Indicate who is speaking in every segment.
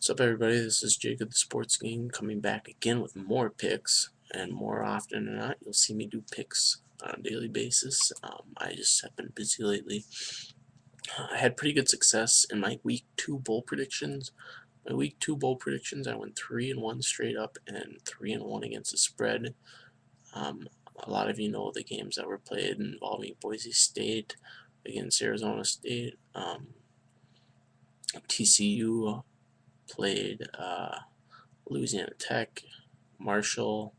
Speaker 1: What's up, everybody? This is Jgoodthesportsking coming back again with more picks, and more often than not, you'll see me do picks on a daily basis. I just have been busy lately. I had pretty good success in my week 2 bowl predictions. My week 2 bowl predictions, I went 3-1 straight up and 3-1 against the spread. A lot of you know the games that were played involving Boise State against Arizona State. TCU played Louisiana Tech, Marshall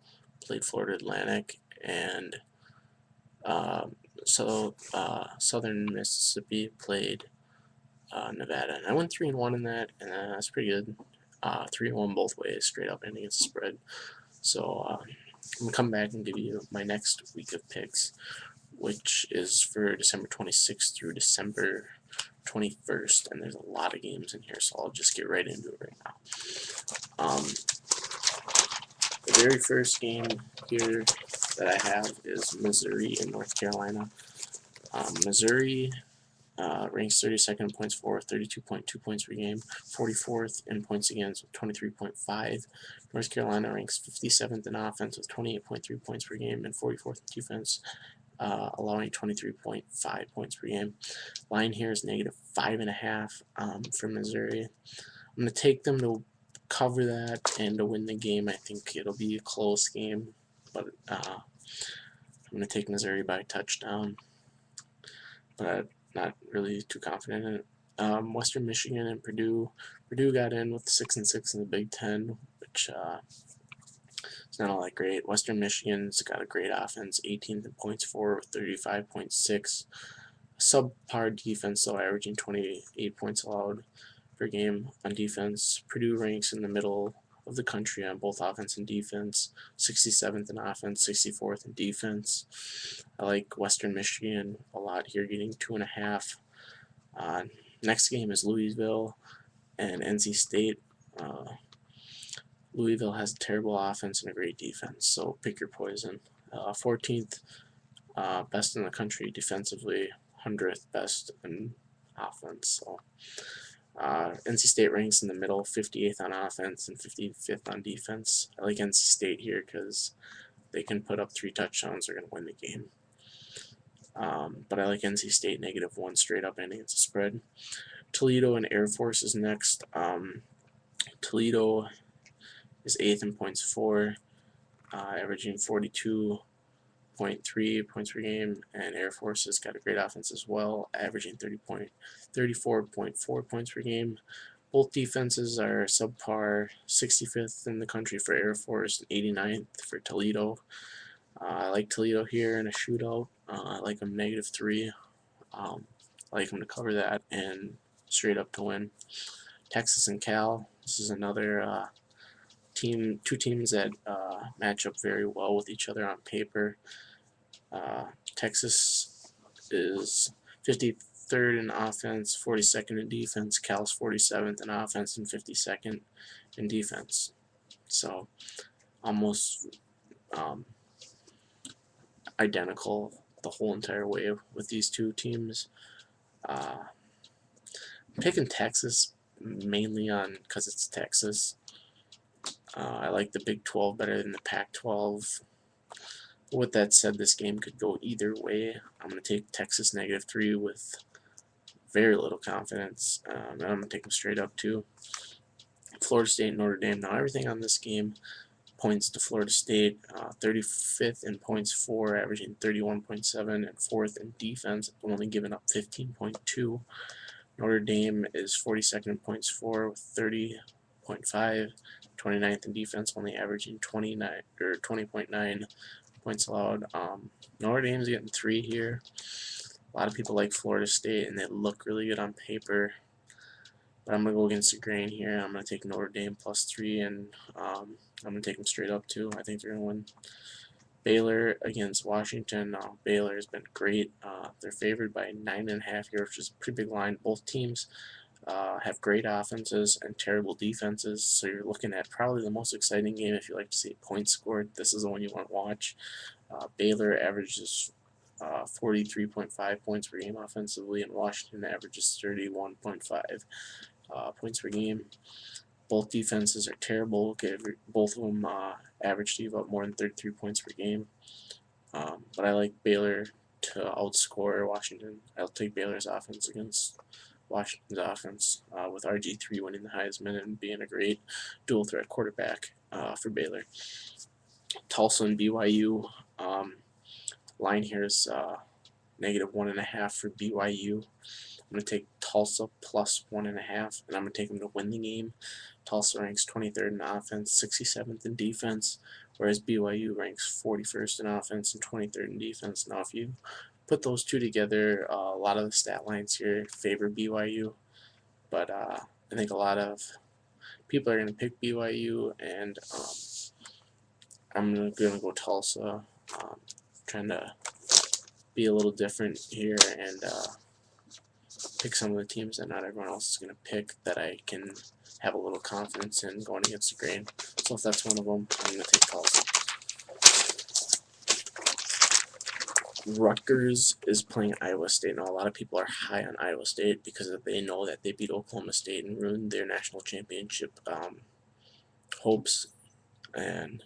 Speaker 1: played Florida Atlantic, and Southern Mississippi played Nevada. And I went 3-1 in that, and that's pretty good. 3-1 both ways, straight up and against the spread. So I'm gonna come back and give you my next week of picks, which is for December 26th through December 21st, and there's a lot of games in here, so I'll just get right into it right now. The very first game here that I have is Missouri and North Carolina. Missouri ranks 32nd in points for, 32.2 points per game, 44th in points against with 23.5. North Carolina ranks 57th in offense with 28.3 points per game and 44th in defense, allowing 23.5 points per game. Line here is -5.5 for Missouri. I'm going to take them to cover that and to win the game. I think it'll be a close game, but I'm going to take Missouri by a touchdown, but I'm not really too confident in it. Western Michigan and Purdue. Purdue got in with 6-6 in the Big Ten, which it's not all that great. Western Michigan's got a great offense, 18th in points for, 35.6. Subpar defense, though, averaging 28 points allowed per game on defense. Purdue ranks in the middle of the country on both offense and defense, 67th in offense, 64th in defense. I like Western Michigan a lot here, getting 2.5. Next game is Louisville and NC State. Louisville has a terrible offense and a great defense, so pick your poison. 14th best in the country defensively, 100th best in offense. So NC State ranks in the middle, 58th on offense and 55th on defense. I like NC State here because they can put up 3 touchdowns. They're going to win the game. But I like NC State -1 straight up and against the spread. Toledo and Air Force is next. Toledo is 8th in points for, averaging 42.3 points per game, and Air Force has got a great offense as well, averaging 34.4 points per game. Both defenses are subpar, 65th in the country for Air Force, 89th for Toledo. I like Toledo here in a shootout. I like them -3. I like them to cover that and straight up to win. Texas and Cal. This is another two teams that match up very well with each other on paper. Texas is 53rd in offense, 42nd in defense. Cal's 47th in offense and 52nd in defense. So almost identical the whole entire way with these two teams. I'm picking Texas mainly on because it's Texas. I like the Big 12 better than the Pac-12. With that said, this game could go either way. I'm going to take Texas -3 with very little confidence, and I'm going to take them straight up too. Florida State and Notre Dame. Now everything on this game points to Florida State, 35th in points for, averaging 31.7, and 4th in defense, only giving up 15.2. Notre Dame is 42nd in points for with 30.5, 29th in defense, only averaging 20.9 points allowed. Notre Dame's getting 3 here. A lot of people like Florida State, and they look really good on paper. But I'm going to go against the grain here. I'm going to take Notre Dame +3, and I'm going to take them straight up too. I think they're going to win. Baylor against Washington. Baylor has been great. They're favored by 9.5 here, which is a pretty big line. Both teams have great offenses and terrible defenses, so you're looking at probably the most exciting game if you like to see points scored. This is the one you want to watch. Baylor averages 43.5 points per game offensively, and Washington averages 31.5 points per game. Both defenses are terrible. Okay, both of them average to give up more than 33 points per game. But I like Baylor to outscore Washington. I'll take Baylor's offense against Washington's offense, with RG3 winning the Heisman and being a great dual threat quarterback for Baylor. Tulsa and BYU. Line here is -1.5 for BYU. I'm going to take Tulsa plus 1.5, and I'm going to take them to win the game. Tulsa ranks 23rd in offense, 67th in defense, whereas BYU ranks 41st in offense and 23rd in defense. Now, if you put those two together, a lot of the stat lines here favor BYU, but I think a lot of people are going to pick BYU, and I'm going to go Tulsa, trying to be a little different here and pick some of the teams that not everyone else is going to pick that I can have a little confidence in going against the grain. So if that's one of them, I'm going to take Tulsa. Rutgers is playing Iowa State. Now, a lot of people are high on Iowa State because they know that they beat Oklahoma State and ruined their national championship hopes. And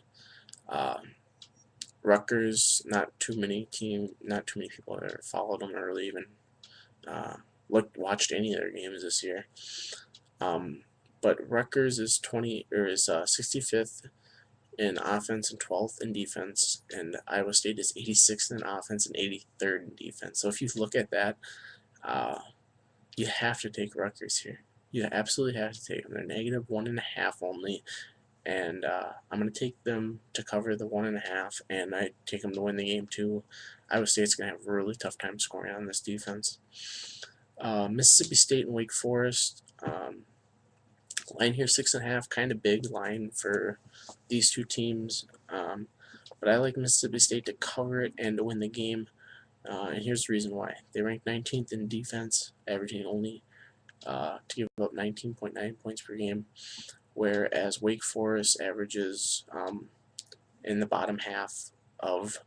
Speaker 1: Rutgers, not too many people that followed them or really even watched any of their games this year. But Rutgers is 65th in offense and 12th in defense, and Iowa State is 86th in offense and 83rd in defense. So if you look at that, you have to take Rutgers here. You absolutely have to take them. They're -1.5 only, and I'm going to take them to cover the 1.5, and I take them to win the game too. Iowa State's going to have a really tough time scoring on this defense. Mississippi State and Wake Forest. Line here 6.5, kind of big line for these two teams, but I like Mississippi State to cover it and to win the game, and here's the reason why. They rank 19th in defense, averaging only to give up 19.9 points per game, whereas Wake Forest averages in the bottom half of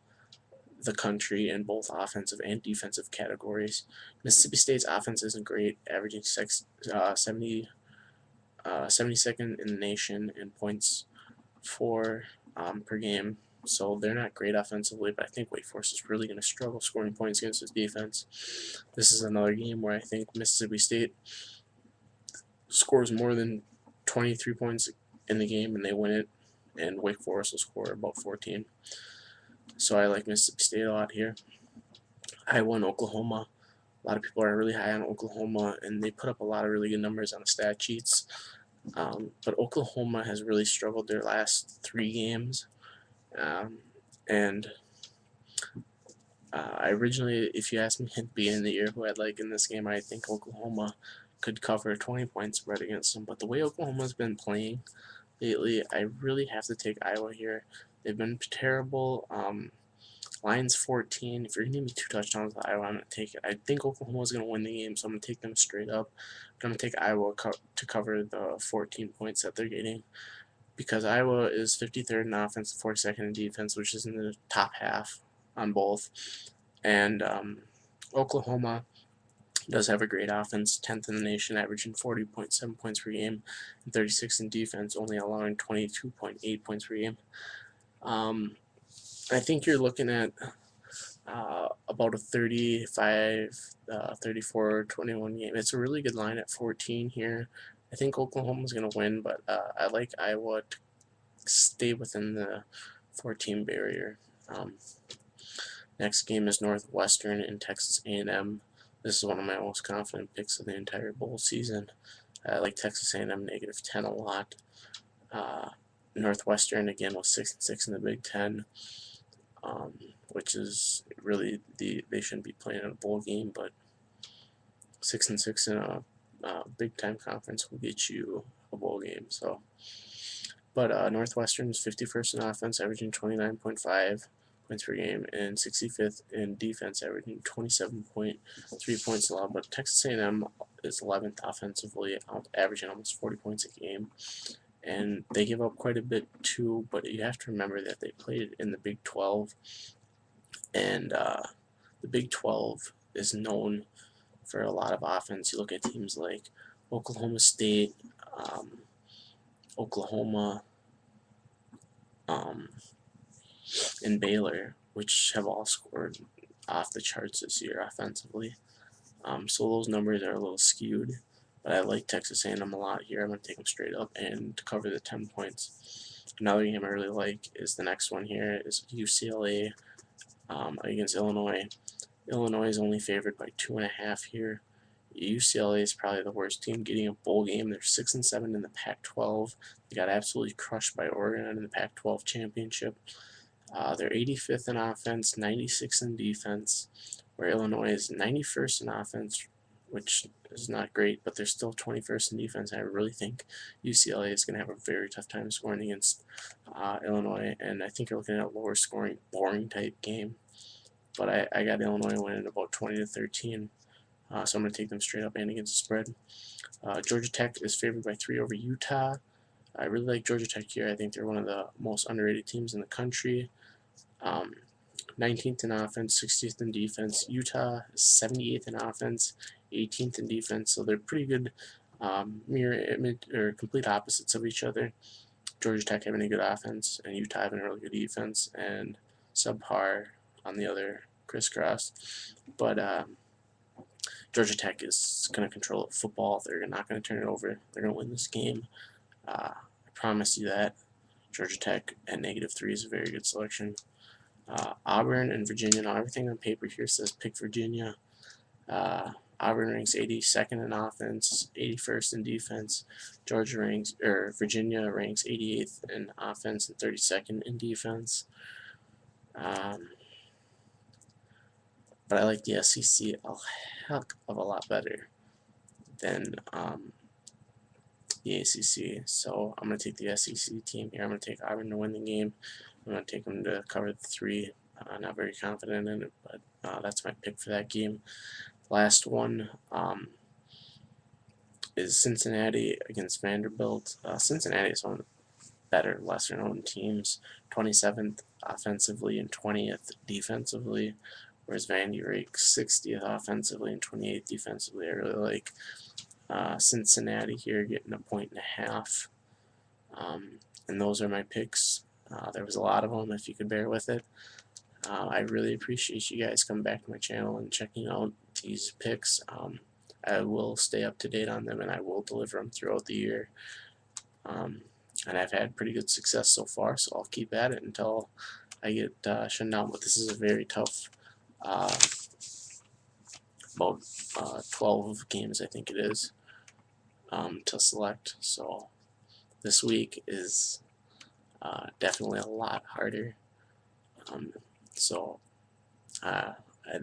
Speaker 1: the country in both offensive and defensive categories. Mississippi State's offense isn't great, averaging 72nd in the nation in points per game. So they're not great offensively, but I think Wake Forest is really going to struggle scoring points against his defense. This is another game where I think Mississippi State scores more than 23 points in the game and they win it, and Wake Forest will score about 14. So I like Mississippi State a lot here. Iowa and Oklahoma. A lot of people are really high on Oklahoma, and they put up a lot of really good numbers on the stat sheets. But Oklahoma has really struggled their last 3 games. I originally, if you asked me at the beginning of the year who I'd like in this game, I think Oklahoma could cover a 20-point spread against them. But the way Oklahoma's been playing lately, I really have to take Iowa here. They've been terrible. Lions 14. If you're going to give me 2 touchdowns with Iowa, I'm going to take it. I think Oklahoma's going to win the game, so I'm going to take them straight up. But I'm going to take Iowa to cover the 14 points that they're getting, because Iowa is 53rd in offense, 42nd in defense, which is in the top half on both. And Oklahoma does have a great offense, 10th in the nation, averaging 40.7 points per game, and 36th in defense, only allowing 22.8 points per game. I think you're looking at about a 34-21 game. It's a really good line at 14 here. I think Oklahoma's going to win, but I like Iowa to stay within the 14 barrier. Next game is Northwestern and Texas A&M. This is one of my most confident picks of the entire bowl season. I like Texas A&M -10 a lot. Northwestern, again, was 6-6 in the Big Ten, which is really they shouldn't be playing in a bowl game, but 6-6 in a Big Ten conference will get you a bowl game. So, but Northwestern is 51st in offense, averaging 29.5 points per game, and 65th in defense, averaging 27.3 points allowed. But Texas A&M is 11th offensively, averaging almost 40 points a game. And they give up quite a bit too, but you have to remember that they played in the Big 12, and the Big 12 is known for a lot of offense. You look at teams like Oklahoma State, Oklahoma, and Baylor, which have all scored off the charts this year offensively. So those numbers are a little skewed, but I like Texas A&M a lot here. I'm going to take them straight up and to cover the 10 points. Another game I really like is the next one here is UCLA against Illinois. Illinois is only favored by 2.5 here. UCLA is probably the worst team getting a bowl game. They're 6-7 in the Pac-12. They got absolutely crushed by Oregon in the Pac-12 championship. They're 85th in offense, 96th in defense, where Illinois is 91st in offense, which is not great, but they're still 21st in defense. I really think UCLA is going to have a very tough time scoring against Illinois, and I think you're looking at a lower scoring, boring type game. But I got Illinois winning about 20-13. So I'm going to take them straight up and against the spread. Georgia Tech is favored by 3 over Utah. I really like Georgia Tech here. I think they're one of the most underrated teams in the country. 19th in offense, 60th in defense. Utah is 78th in offense, 18th in defense. So they're pretty good mirror image or complete opposites of each other. Georgia Tech having a good offense and Utah having a really good defense, and subpar on the other crisscross. But Georgia Tech is going to control football. They're not going to turn it over. They're going to win this game. I promise you that. Georgia Tech at -3 is a very good selection. Auburn and Virginia. Now everything on paper here says pick Virginia. Auburn ranks 82nd in offense, 81st in defense. Virginia ranks 88th in offense and 32nd in defense. But I like the SEC a heck of a lot better than the ACC. So I'm going to take the SEC team here. I'm going to take Auburn to win the game. I'm going to take them to cover the 3. Not very confident in it, but that's my pick for that game. Last one is Cincinnati against Vanderbilt. Cincinnati is one of the better, lesser-known teams. 27th offensively and 20th defensively, whereas Vandy ranks 60th offensively and 28th defensively. I really like Cincinnati here getting 1.5 points. And those are my picks. There was a lot of them, if you could bear with it. I really appreciate you guys coming back to my channel and checking out these picks. I will stay up to date on them, and I will deliver them throughout the year. And I've had pretty good success so far, so I'll keep at it until I get shut down. But this is a very tough, about 12 games, I think it is, to select. So this week is definitely a lot harder. So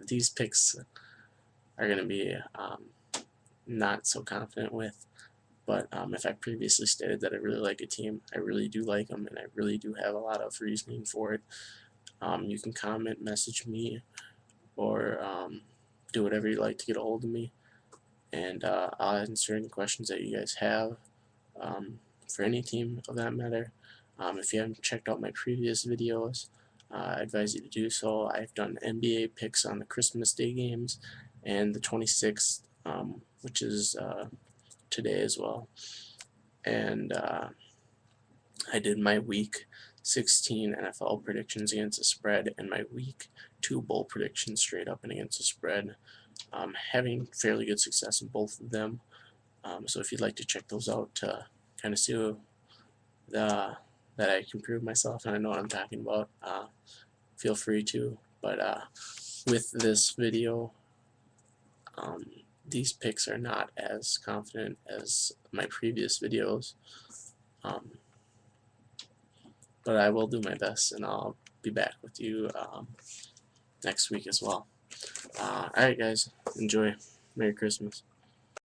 Speaker 1: these picks are going to be not so confident with, but if I previously stated that I really like a team, I really do like them, and I really do have a lot of reasoning for it. You can comment, message me, or do whatever you like to get a hold of me, and I'll answer any questions that you guys have for any team of that matter. If you haven't checked out my previous videos, I advise you to do so. I've done NBA picks on the Christmas Day games and the 26th, which is today as well. And I did my Week 16 NFL predictions against the spread and my Week 2 bowl predictions straight up and against the spread. Having fairly good success in both of them. So if you'd like to check those out to kind of see that I can prove myself and I know what I'm talking about, feel free to. But with this video, these picks are not as confident as my previous videos, but I will do my best, and I'll be back with you next week as well. Alright guys, enjoy. Merry Christmas.